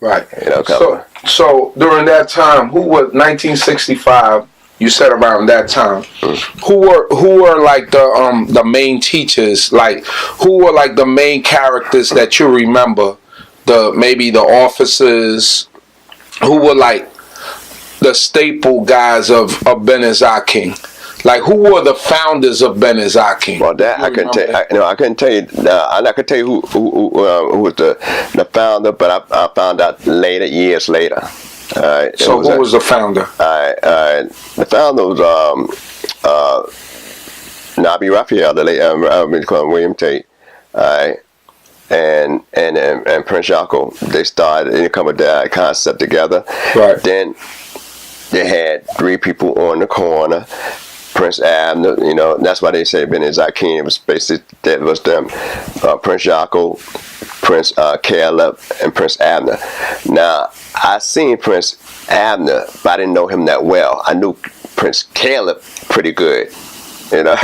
Right. You know, so during that time, who was 1965? You said around that time. Who were like the main teachers? Like who were like the main characters that you remember? Maybe the officers who were like the staple guys of Zaken. Like who were the founders of Zaken? Well, that I couldn't tell. I couldn't tell you. I could tell you who was the founder, but I found out years later. So who was the founder? The founder was Nabi Raphael, the late we call him William Tate, and Prince Jaco. They started and come with that concept together. Right. Then they had 3 people on the corner. Prince Abner, you know, that's why they say Zaken. It was basically that was them. Prince Jaco, Prince Caleb, and Prince Abner. Now, I seen Prince Abner, but I didn't know him that well. I knew Prince Caleb pretty good, you know,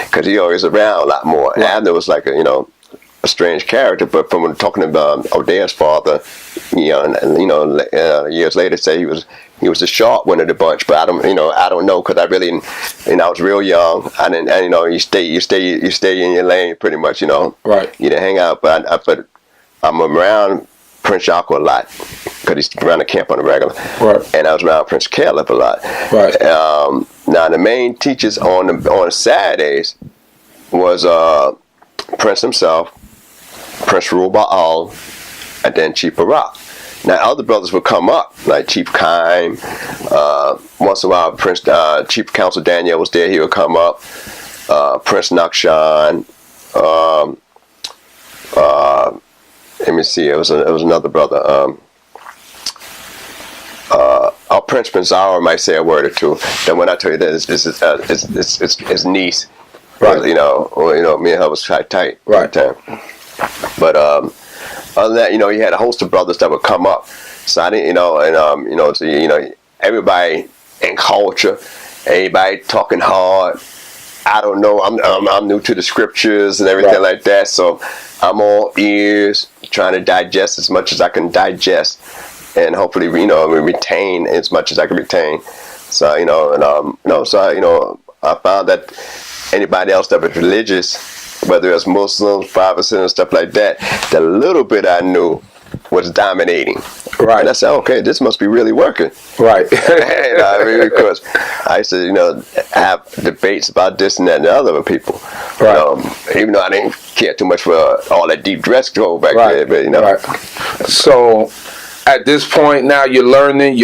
because he always around a lot more. Right. Abner was like a strange character, but from talking about Odea's father, years later, say he was the sharp one of the bunch. But I don't know because I really, I was real young. I didn't, and you stay in your lane pretty much, Right. You didn't hang out, but I'm around Prince Jaco a lot because he's around the camp on the regular. Right. And I was around Prince Caleb a lot. Right. Now the main teachers on Saturdays was Prince himself, Prince Ruba'al, and then Chief Barak. Now other brothers would come up, like Chief Kaim. Once in a while, Chief Counsel Daniel was there. He would come up. Prince Nakshan. Let me see. It was another brother. Prince Penzara might say a word or two. Then when I tell you that it's niece, right? Me and her was tight, right? But other than that, you had a host of brothers that would come up. So I didn't, so everybody in culture, everybody talking hard. I don't know. I'm new to the scriptures and everything like that. So I'm all ears, trying to digest as much as I can digest, and hopefully, retain as much as I can retain. So I found that anybody else that was religious, whether it's Muslims, Protestants, and stuff like that, the little bit I knew was dominating. Right. And I said, okay, this must be really working. Right. Because I used to, have debates about this and that and the other with people. Right. Even though I didn't care too much for all that deep dress code back there, but Right. So at this point now your learning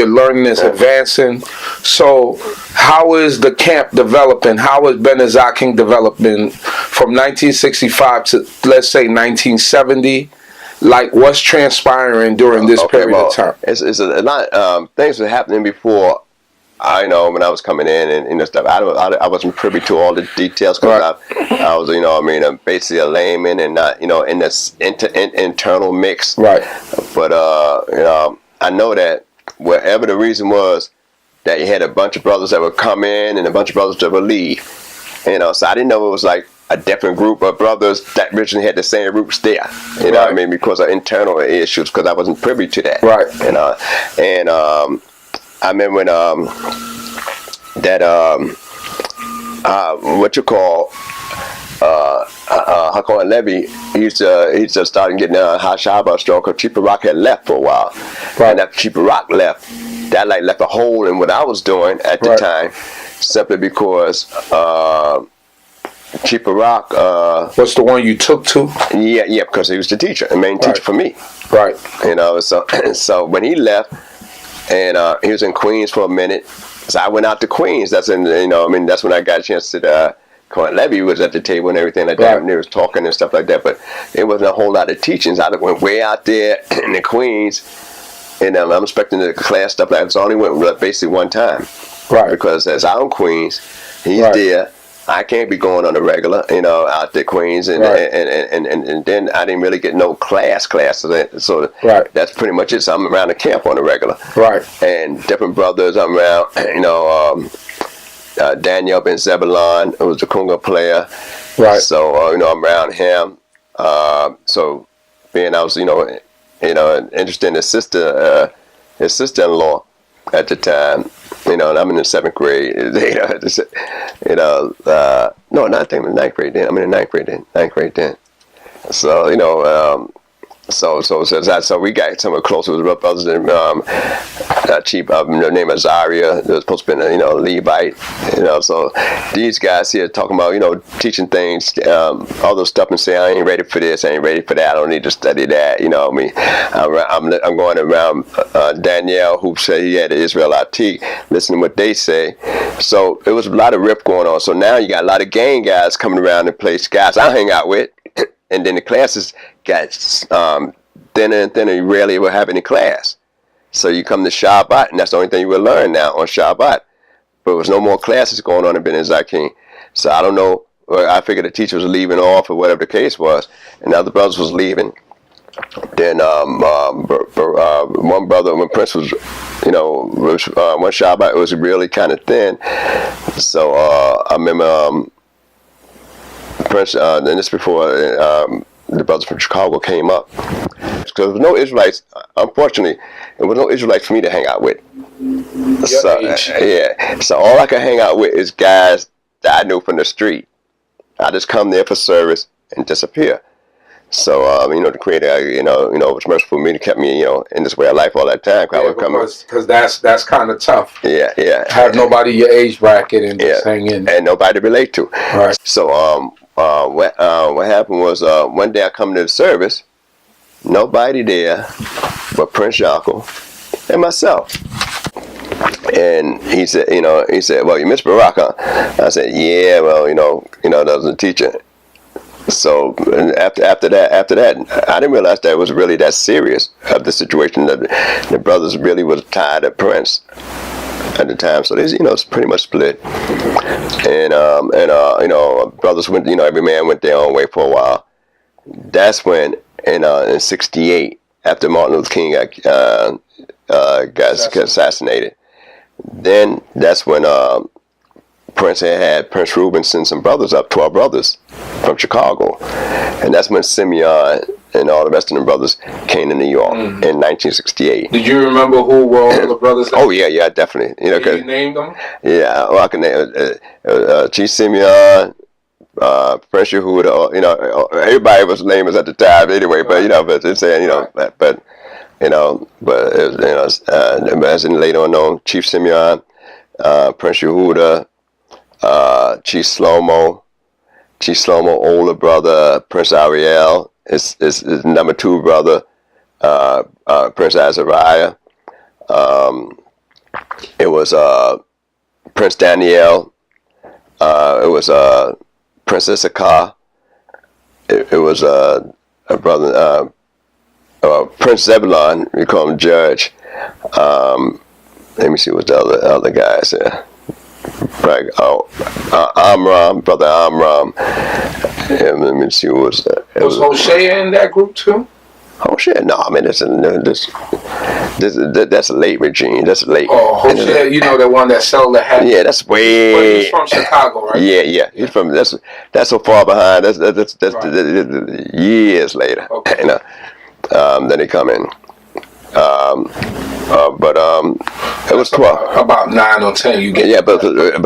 is advancing. So how is the camp developing? How is Zaken developing from 1965 to let's say 1970? Like what's transpiring during this period of time? It's a lot. Things were happening before. I know when I was coming in and stuff. I wasn't privy to all the details because I was basically a layman and not in this internal mix. Right. But I know that wherever the reason was that you had a bunch of brothers that would come in and a bunch of brothers that would leave. So I didn't know it was like a different group of brothers that originally had the same roots there. You know what I mean? Because of internal issues, because I wasn't privy to that. Right. I remember when what you call Hakon Levy, he just started getting a Hashaba stroke because Chief Barak had left for a while. Right. And after Chief Barak left, that left a hole in what I was doing at the time, simply because Chief Barak what's the one you took to? Yeah, because he was the teacher, the main teacher for me. Right. So when he left, and he was in Queens for a minute, so I went out to Queens. That's that's when I got a chance to. Cohen Levy was at the table and everything like that, and they was talking and stuff like that. But it wasn't a whole lot of teachings. I went way out there in the Queens, and I'm expecting the class stuff like that. So I only went basically one time, right? Because as I'm in Queens, he's there. I can't be going on the regular, out there Queens, and then I didn't really get no class. So that's pretty much it. So I'm around the camp on the regular, right? And different brothers I'm around, Daniel Ben Zebulon, who was the Kunga player, right? So I'm around him. So being I was you know, and interesting. His sister-in-law at the time, you know, and I'm in the 7th grade. No, not I think I'm in 9th grade then. I'm in the 9th grade then. So, you know, so we got somewhat closer with brothers than chief the name of Zaria. There was supposed to be you know, Levite, you know. So these guys here talking about, you know, teaching things, all those stuff, and saying I ain't ready for this, I ain't ready for that, I don't need to study that, you know. I mean, I'm going around Danielle, who said he had the Israelites, listening to what they say. So it was a lot of RIFF going on. So now you got a lot of gang guys coming around the place, guys I hang out with. And then the classes got thinner and thinner. You rarely ever have any class. So you come to Shabbat, and that's the only thing you will learn now on Shabbat. But there was no more classes going on in Zaken. So I don't know. I figured the teachers were leaving off or whatever the case was, and the other brothers was leaving. Then one brother, when Prince was, you know, one Shabbat, it was really kind of thin. So I remember Prince, and this before the brothers from Chicago came up. Because there was no Israelites, unfortunately, there was no Israelites for me to hang out with. So, yeah. So all I could hang out with is guys that I knew from the street. I just come there for service and disappear. So, you know, the Creator, you know, was merciful to me to kept me, you know, in this way of life all that time. Yeah, because that's kind of tough. Yeah, yeah. Have nobody your age bracket and just hang in. And nobody to relate to. Right. So, what happened was one day I come to the service, nobody there but Prince Yaakov and myself. And he said, well, you miss Barak, huh? I said, yeah, well, you know, that was a teacher. So after that, I didn't realize that it was really that serious of the situation. The brothers really was tired of Prince at the time, so they, you know, it's pretty much split. And you know, brothers went, you know, every man went their own way for a while. That's when in '68, after Martin Luther King got assassinated, then that's when Prince had Prince Reuben send some brothers up, 12 brothers from Chicago, and that's when Simeon and all the rest of them brothers came to New York in 1968. Did you remember who were all the brothers? Oh yeah, definitely. You know, you named them? Yeah, well, I can name Chief Simeon, Prince Yehudah. You know, everybody was named at the time anyway. But you know, but they're saying, you know, but you know, but you know, as in later on known, Chief Simeon, Prince Yehudah, Chief Shlomo, older brother, Prince Ariel, his number 2 brother, Prince Azariah. It was Prince Daniel. It was Prince Issachar. It was a brother, Prince Zebulon. We call him Judge. Let me see what the other guys there. Amram, brother Amram. And let me see who was that. Was Hosea in that group too? Hosea? No, I mean that's a late regime. That's late. Oh, Hosea, you know, the one that sold the hat. Yeah, that's way. But he's from Chicago, right? Yeah. He's from that's so far behind. That's right. Years later. Okay. You know, then he come in. But it was 12. About 9 or 10, you get. Yeah, but it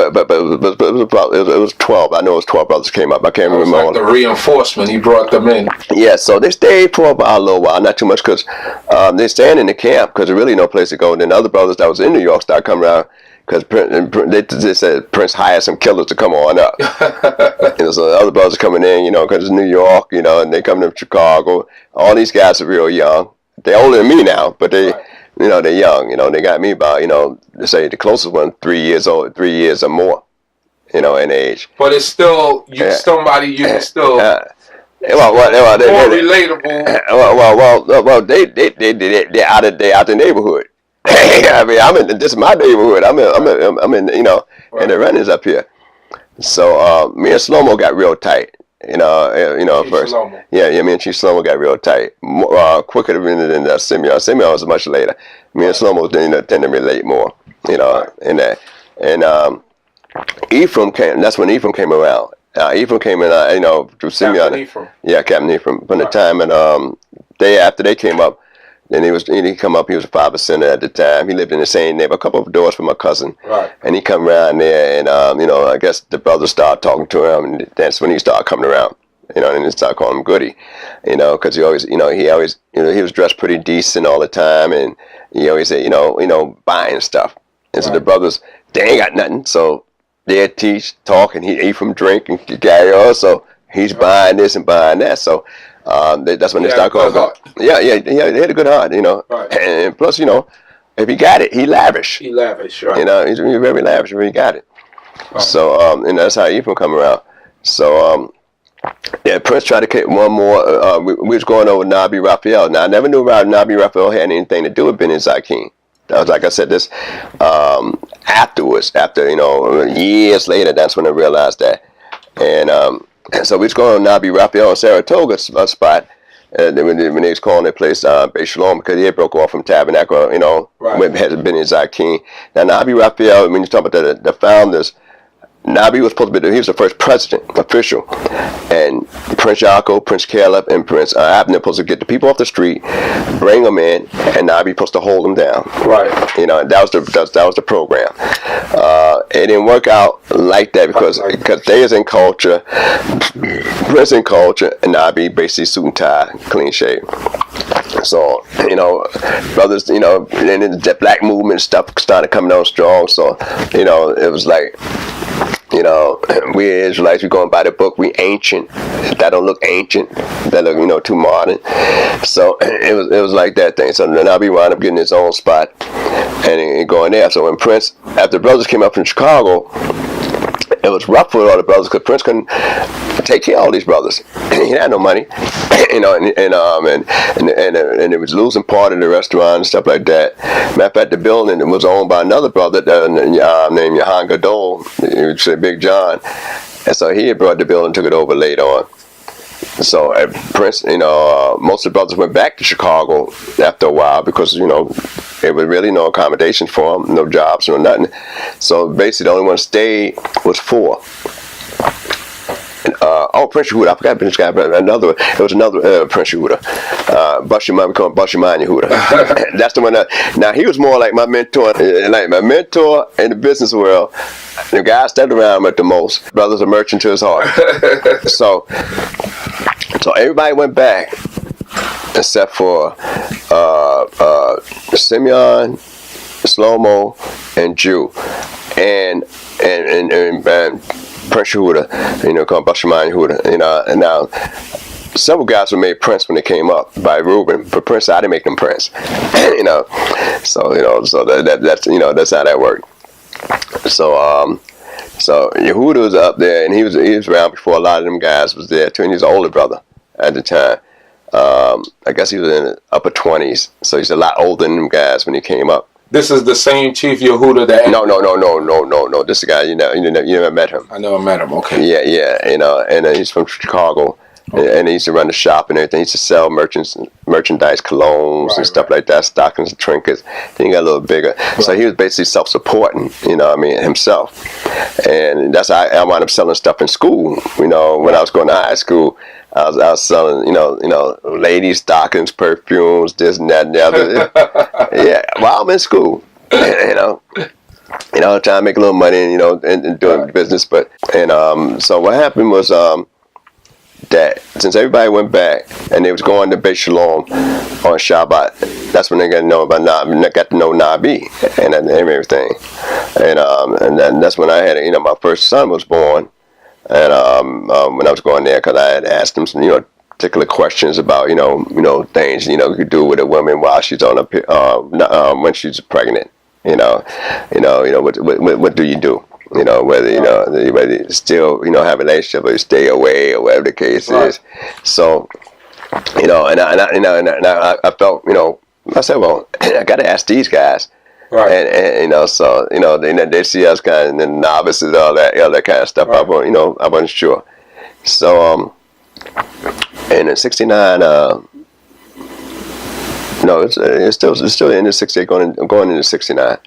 was 12. I know it was 12 brothers came up. I can't remember. Like the reinforcement, he brought them in. Yeah, so they stayed for about a little while, not too much, because they staying in the camp because there's really no place to go. And then other brothers that was in New York started coming around because they said Prince hired some killers to come on up. You know, so the other brothers coming in, you know, because it's New York, you know, and they come to Chicago. All these guys are real young. They're older than me now, but they. Right. You know, they're young, you know, they got me about, you know, they say the closest one, 3 years old, 3 years or more, you know, in age. But it's still, somebody you can still, more relatable. Well, they're out the neighborhood. I mean, this is my neighborhood. I'm in, you know, and the runnings up here. So, me and Shlomo got real tight. You know, first. Shlomo. Yeah, me and Chief Shlomo got real tight. Quicker than Simeon. Simeon was much later. Me and Shlomo tend to relate more, you know, in that. And Ephraim came. That's when Ephraim came around. Ephraim came in, you know, through Simeon. Captain Ephraim. Yeah, Captain Ephraim. From the time and day after they came up, and he come up. He was a 5% at the time. He lived in the same neighborhood, a couple of doors from my cousin. Right. And he come around there, and I guess the brothers started talking to him, and that's when he started coming around. And they started calling him Goody, because he always, he was dressed pretty decent all the time, and he always said, buying stuff. And so the brothers, they ain't got nothing, so they teach, talk, and he eat from drink and carry on. So he's buying this and buying that. So that's when they start calling him. Yeah, he had a good heart, Right. And plus, if he got it, he lavish. He lavish, right? He's very lavish when he got it. Right. So and that's how Ephraim come around. So yeah, Prince tried to get one more. We was going over Nabi Raphael. Now I never knew Nabi Raphael had anything to do with Ben Zaken. Like I said, this afterwards, after years later, that's when I realized that. And so we was going on Nabi Raphael in Saratoga spot. When they was calling that place Beit Shalom, because he had broke off from Tabernacle, when it had been in Zaken. Now Nabi Raphael, when you talk about the founders, Nabi was supposed to be, he was the first president, official. And Prince Yaakov, Prince Caleb, and Prince Abner supposed to get the people off the street, bring them in, and Nabi supposed to hold them down. Right. And that was the program. It didn't work out like that because they is in culture, Prince in culture, and Nabi basically suit and tie, clean shave. So, brothers, and then the black movement stuff started coming on strong. So, it was like, we Israelites, we going by the book, we ancient. That don't look ancient. That look, too modern. So it was like that thing. So then Nabi wound up getting his own spot and going there. So when Prince, after the brothers came up from Chicago, it was rough for all the brothers because Prince couldn't take care of all these brothers. He had no money, and it was losing part of the restaurant and stuff like that. Matter of fact, the building was owned by another brother named Yohan Gadol, he would say Big John, and so he had brought the building, took it over later on. So Prince, most of the brothers went back to Chicago after a while because there was really no accommodations for them, no jobs, no nothing. So basically, the only one stayed was 4. Prince Yehudah, I forgot this guy, but it was another Prince Yehudah. Bashiman, we call him Bashiman Yehudah. That's the one now he was more like my mentor, in the business world. The guy stepped around with the most. Brothers are merchant to his heart. So everybody went back except for Simeon, Shlomo, and Jew, and Prince Yehudah, called Bashiman Yehudah, and now several guys were made Prince when they came up by Reuben, but Prince, I didn't make them Prince, so that's how that worked. So Yehudah was up there, and he was around before a lot of them guys was there too, and he was an older brother at the time. I guess he was in the upper 20s, so he's a lot older than them guys when he came up. This is the same Chief Yehudah that... No. This guy, you never met him. I never met him, okay. Yeah, and he's from Chicago. Okay. And he used to run the shop and everything. He used to sell merchandise, colognes and stuff like that, stockings and trinkets. Then he got a little bigger. Right. So he was basically self-supporting, himself. And that's how I wound up selling stuff in school. When I was going to high school, I was selling, ladies' stockings, perfumes, this and that and the other. Yeah, while I'm in school, trying to make a little money, and doing business. So what happened was that since everybody went back and they was going to Beit Shalom on Shabbat, that's when they got to know about Nabi, got to know Nabi and everything. And then that's when I had, my first son was born. And when I was going there, because I had asked him some, particular questions about, things, you could do with a woman while she's on when she's pregnant, what do you do? Whether you still, have a relationship or stay away or whatever the case is. So, and I felt, I said, well, I got to ask these guys. Right. And so they see us kind of in the novices, all that kind of stuff. Right. I wasn't sure. So and in '69, it's still in the '68, going into '69.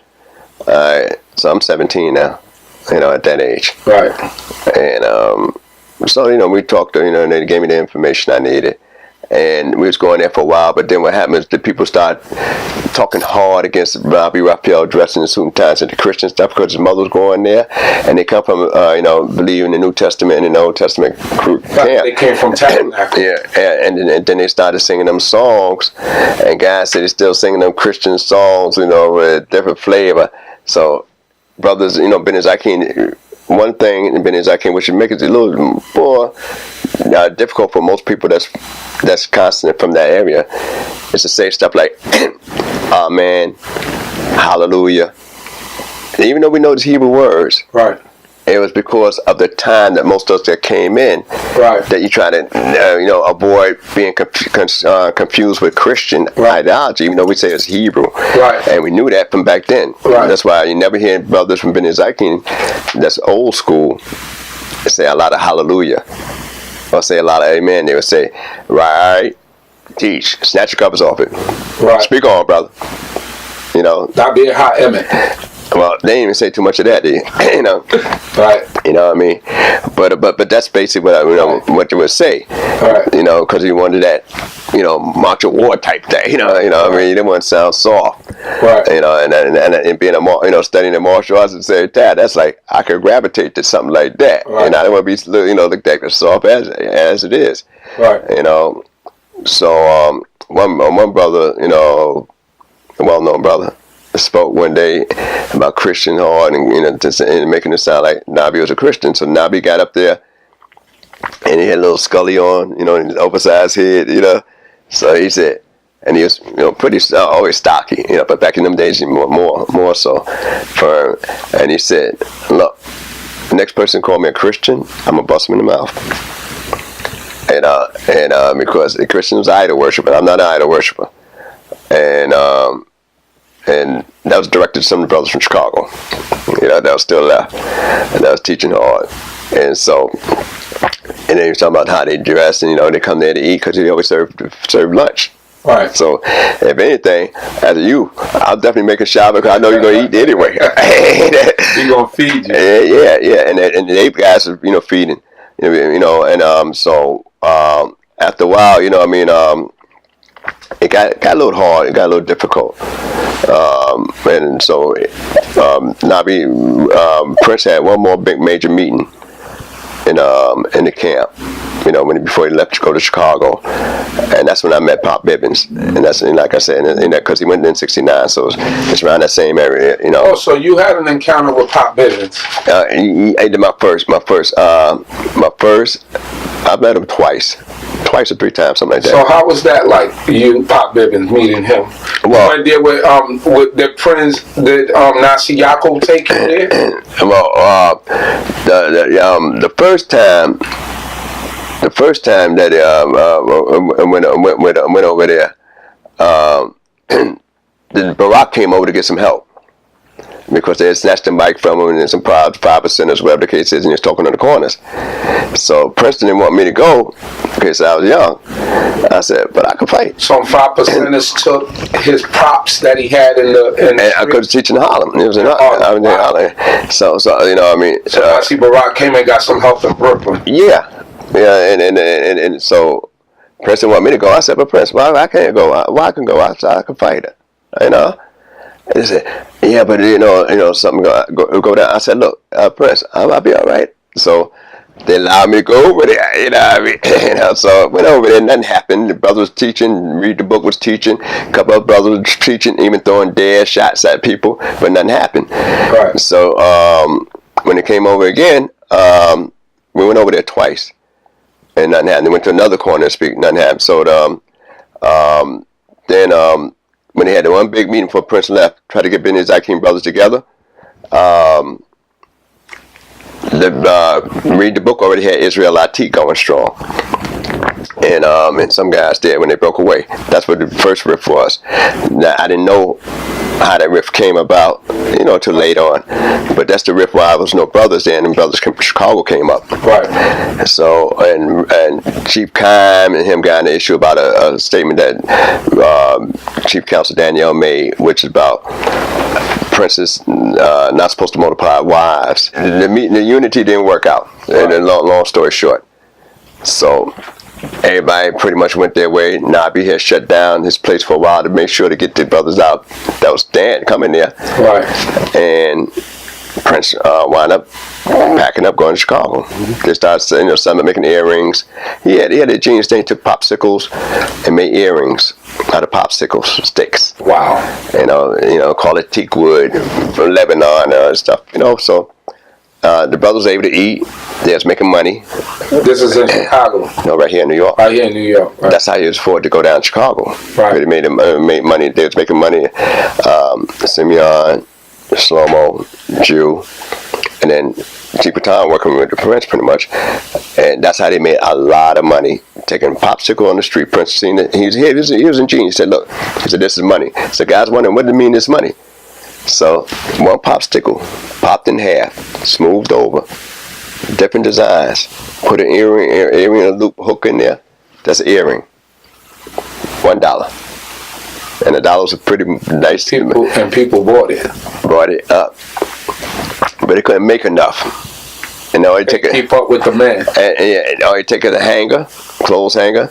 So I'm 17 now, at that age. Right. And so we talked, and they gave me the information I needed. and we was going there for a while. But then what happened is the people start talking hard against Robbie Raphael dressing in suit and ties and the Christian stuff because his mother was going there, and they come from believing the New Testament and the Old Testament camp. They came from Tabernacle. And then they started singing them songs, and guys said they're still singing them Christian songs, with a different flavor. So brothers, Ben Zaken, one thing in Ben Zaken which would make it a little more difficult for most people that's constant from that area is to say stuff like Amen, Hallelujah. And even though we know these Hebrew words, right, it was because of the time that most of us that came in, right, that you try to avoid being confused with Christian ideology, even though we say it's Hebrew, right, and we knew that from back then. Right. That's why you never hear brothers from Bivens that's old school say a lot of Hallelujah or say a lot of Amen. They would say, right, teach, snatch your covers off it, right, speak on, brother. That be a hot emet. Well, they didn't even say too much of that, did you? Right. You know what I mean? But that's basically what they would say. Right. Because he wanted that, march of war type thing. You know what I mean? He didn't want to sound soft. Right. And being studying the martial arts and say that's like I could gravitate to something like that. Right. And I don't want to be looked at as soft as it is. Right. So one brother, a well-known brother, spoke one day about Christian hard and making it sound like Nabi was a Christian. So Nabi got up there and he had a little scully on, and his oversized head, So he said, and he was, pretty always stocky, but back in them days he more so firm. And he said, look, the next person call me a Christian, I'm gonna bust him in the mouth. And because the Christian was idol worshiper, I'm not an idol worshiper. And that was directed to some of the brothers from Chicago, that was still left, and that was teaching hard. And so, and then he was talking about how they dress, and they come there to eat because they always serve lunch. Right. So, if anything, as you, I'll definitely make a shower because I know you're gonna eat anyway. He's gonna feed you. Yeah. And the ape guys are, feeding, So after a while, it got a little hard. It got a little difficult. And so Nabi Prince had one more big major meeting in the camp, before he left to go to Chicago, and that's when I met Pop Bivens, and that's, like I said, because he went in '69, so it's around that same area, Oh, so you had an encounter with Pop Bivens? He did my first. I've met him twice or three times, something like that. So how was that like, you and Pop Bivens meeting him? Well, you went there with the Prince, did Nasi Yaakov take you there? Well, the first time that went over there, the Barack came over to get some help because they had snatched the mic from him, and then some 5%ers, whatever the case is, and he was talking in the corners. So Princeton didn't want me to go because I was young. I said, but I could fight. Some 5%ers took his props that he had in the and I could teach in Harlem. It was in Harlem. So So Nasi Barack came and got some help in Brooklyn. Yeah, and so Princeton wanted me to go. I said, but Prince, why I can't go? Why I can go? I can fight it. And he said, yeah, but something go down. I said, look, Prince, I'll be all right. So they allowed me to go over there. So I went over there, nothing happened. The brother was teaching, Read the Book was teaching, a couple of brothers was teaching, even throwing dead shots at people, but nothing happened. Right. So when it came over again, we went over there twice, and nothing happened. They went to another corner to speak, nothing happened. So then when they had the one big meeting before Prince left, tried to get Bivens Zaken brothers together, Read the Book already had Israelites going strong. And some guys did when they broke away. That's what the first riff was. Now, I didn't know how that riff came about, till later on. But that's the riff why there was no brothers then, and brothers from Chicago came up. Right. So, and Chief Kime and him got an issue about a statement that Chief Counsel Danielle made, which is about princes not supposed to multiply wives. The unity didn't work out. And long story short. So everybody pretty much went their way. Nabi had shut down his place for a while to make sure to get the brothers out that was coming there. Right. And Prince wound up packing up, going to Chicago. They started, some making earrings. He had a genius thing. He took popsicles and made earrings out of popsicles sticks. Wow. Call it teak wood from Lebanon stuff. So the brothers were able to eat. They was making money. This is in Chicago. No, right here in New York. Right here in New York. Right. That's how he was afforded to go down to Chicago. Right. They made money. They was making money. Simeon, Shlomo, Jew, and then T. working with the Prince pretty much. And that's how they made a lot of money. Taking popsicle on the street. Prince seen it. He was ingenious. He said, look, this is money. So guys wondering, what does it mean, this money? So one popsicle popped in half, smoothed over, different designs. Put an earring, a loop hook in there. That's an earring. $1. And the $1 was a pretty nice. People bought it. Brought it up, but they couldn't make enough. Keep up with the man. And you take a hanger, clothes hanger.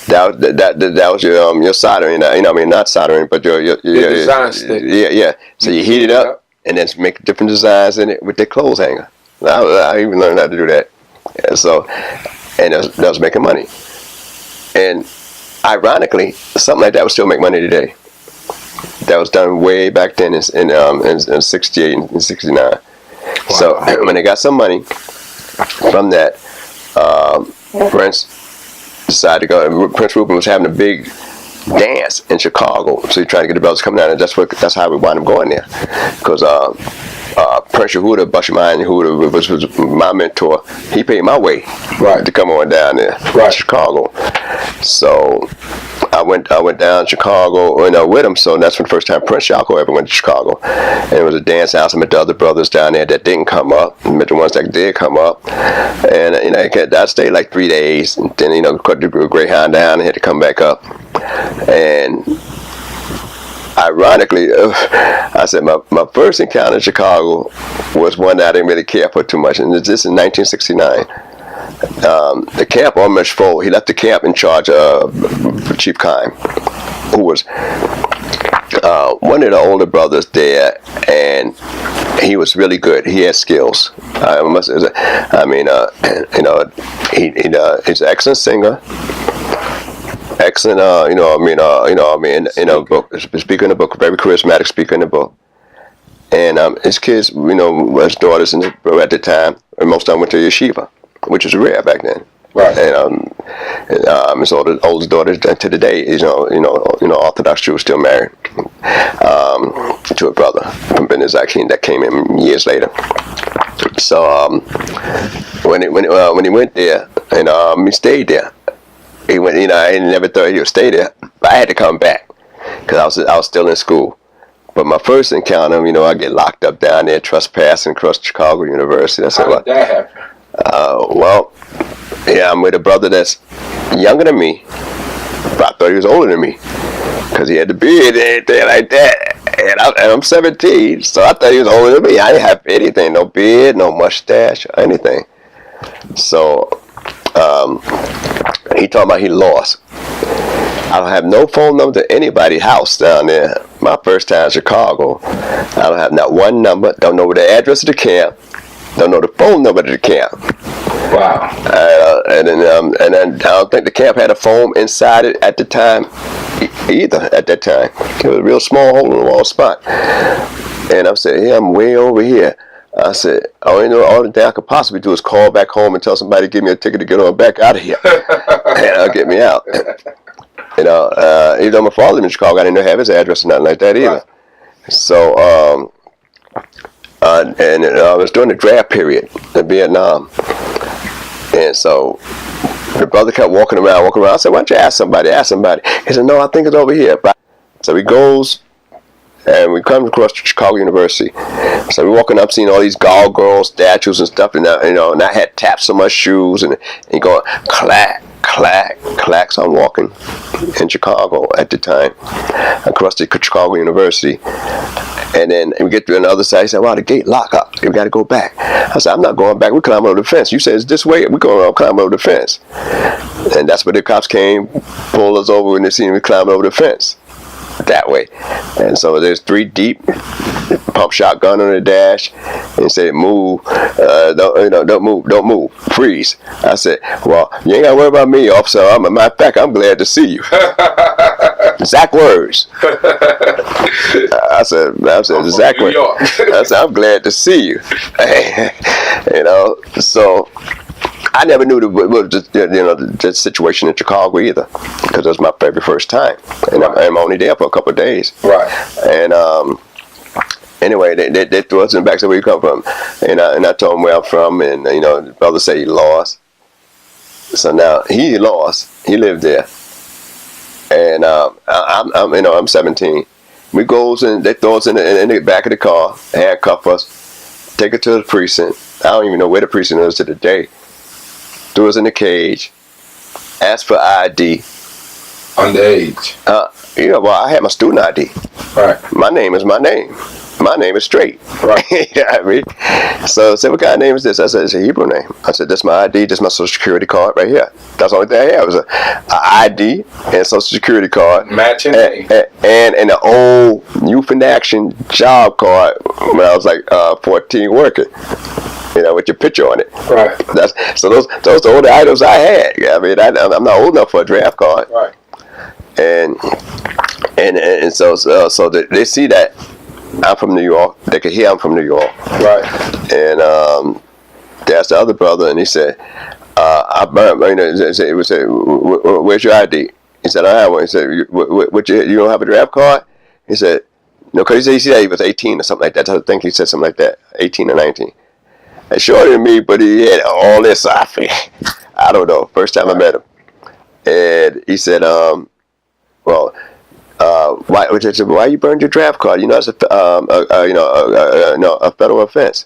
That was your soldering. Not soldering, but your design stick. Yeah. So you heat it up and then make different designs in it with the clothes hanger. I even learned how to do that. And that was making money. And ironically, something like that would still make money today. That was done way back then in 68 and 69. Wow. So when they got some money from that, Prince decided to go. Prince Reuben was having a big dance in Chicago, so he tried to get the brothers coming down, and that's how we wound up going there. Because Prince Yehudah, Bashaman Yehudah, was my mentor. He paid my way to come on down there to Chicago. So I went down to Chicago with him. So that's when the first time Prince Yaakov ever went to Chicago. And it was a dance house. I met the other brothers down there that didn't come up. I met the ones that did come up. And I stayed like 3 days. And then caught the Greyhound down and had to come back up. And ironically, I said my first encounter in Chicago was one that I didn't really care for too much, and this in 1969. The camp almost full. He left the camp in charge of Chief Kime, who was one of the older brothers there, and he was really good. He had skills. He's an excellent singer. Excellent, book, speaker in the book, very charismatic speaker in the book. And his kids, his daughters at the time, and most of them went to yeshiva, which was rare back then. Right. And his oldest daughter to the day, Orthodox Jew, still married to a brother from Zaken that came in years later. So when he went there, and he stayed there. He went, I never thought he would stay there, but I had to come back because I was still in school. But my first encounter, I get locked up down there, trespassing across Chicago University. How did that happen? I'm with a brother that's younger than me, but I thought he was older than me because he had the beard and everything like that. And I'm 17, so I thought he was older than me. I didn't have anything, no beard, no mustache, or anything. So he talking about he lost. I don't have no phone number to anybody's house down there. My first time in Chicago. I don't have not one number. Don't know the address of the camp. Don't know the phone number to the camp. Wow. And then I don't think the camp had a phone inside it at the time either. At that time, it was a real small hole in the wall spot. And I said, I'm way over here. I said, all the thing I could possibly do is call back home and tell somebody to give me a ticket to get on back out of here. And get me out. Even though my father lived in Chicago, I didn't have his address or nothing like that either. Right. So, I was during the draft period in Vietnam. And so the brother kept walking around. I said, why don't you ask somebody? He said, no, I think it's over here. So he goes, and we come across Chicago University. So we're walking up, seeing all these gargoyle statues and stuff, and and I had taps on my shoes, and going clack, clack, clack. So I'm walking in Chicago at the time across the Chicago University, And then we get to another side. He said, "Wow, the gate locked up. We got to go back." I said, "I'm not going back. We're climbing over the fence." You said it's this way. We're going to climb over the fence. And that's where the cops came, pulled us over, and they seen me climbing over the fence that way. And so there's 3 deep, pump shotgun on the dash, and said, "Move, don't move, freeze." I said, "Well, you ain't got to worry about me, officer. Matter of fact, I'm glad to see you." Exact words. I said exact words. I said, "I'm glad to see you." So I never knew the situation in Chicago either, because it was my very first time, and I'm only there for a couple of days. Right. And anyway, they threw us in the back. Said, "Where you come from?" And I told them where I'm from, and the brother said he lost. So now he lost. He lived there, and I'm 17. We goes and they throw us in the back of the car, handcuff us, take it to the precinct. I don't even know where the precinct is to the day. Threw us in the cage, asked for ID. Underage. Well, I had my student ID. Right. My name is my name. My name is straight. Right. You know what I mean? So I said, "What kind of name is this?" I said, "It's a Hebrew name." I said, "This is my ID. This is my social security card right here." That's the only thing I had was a ID and a social security card. Matching name. And an old Youth in Action job card when I was like 14 working. With your picture on it. Right. So those are the only items I had. I mean, I'm not old enough for a draft card. Right. And so they see that I'm from New York. They could hear I'm from New York. Right. And they asked the other brother, and he said, "I burned." It was say, "Where's your ID?" He said, "I have one." He said, "You don't have a draft card?" He said, "No," because he said he was 18 or something like that. I think he said something like that, 18 or 19. And shorter than me, but he had all this. I don't know. First time I met him, and he said, "Well, why you burned your draft card? It's a federal offense."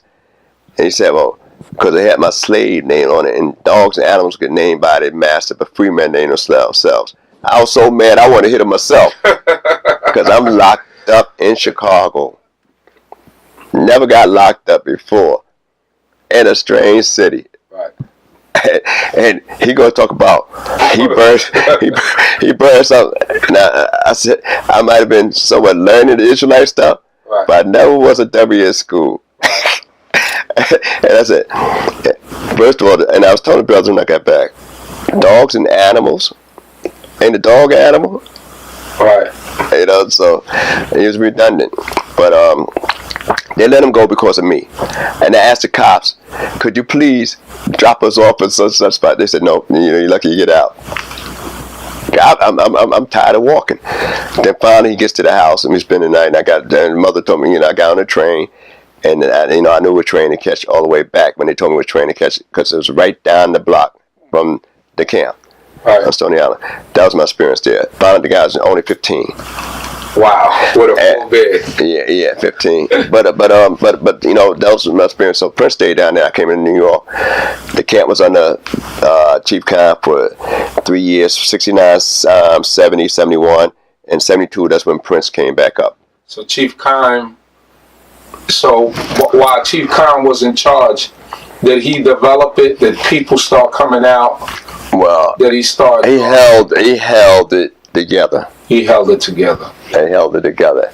And he said, "Well, because they had my slave name on it, and dogs and animals get named by their master, but free men name themselves." I was so mad I wanted to hit him myself, because I'm locked up in Chicago. Never got locked up before. In a strange city. Right. And he gonna talk about he burned something. Now I said I might have been somewhat learning the Israelite stuff, right, but I never was a W in school. And I said, first of all, and I was telling the brothers when I got back, dogs and animals, ain't a dog an animal? Right. So it was redundant. But they let him go because of me. And I asked the cops, "Could you please drop us off at such spot?" They said, "No, you're lucky you get out." I'm tired of walking. Then finally he gets to the house and we spend the night. And mother told me, I got on the train, and I knew what train to catch all the way back when they told me what train to catch, because it was right down the block from the camp on Stony Island. That was my experience there. Found the guys only 15. Wow, what a full bed. Yeah, 15. But that was my experience. So Prince stayed down there. I came in New York. The camp was under Chief Khan for 3 years, 69, 70, 71, and 72. That's when Prince came back up. So Chief Khan. So while Chief Khan was in charge, did he develop it? Did people start coming out? Well, did he start? He held it together. He held it together. They held it together.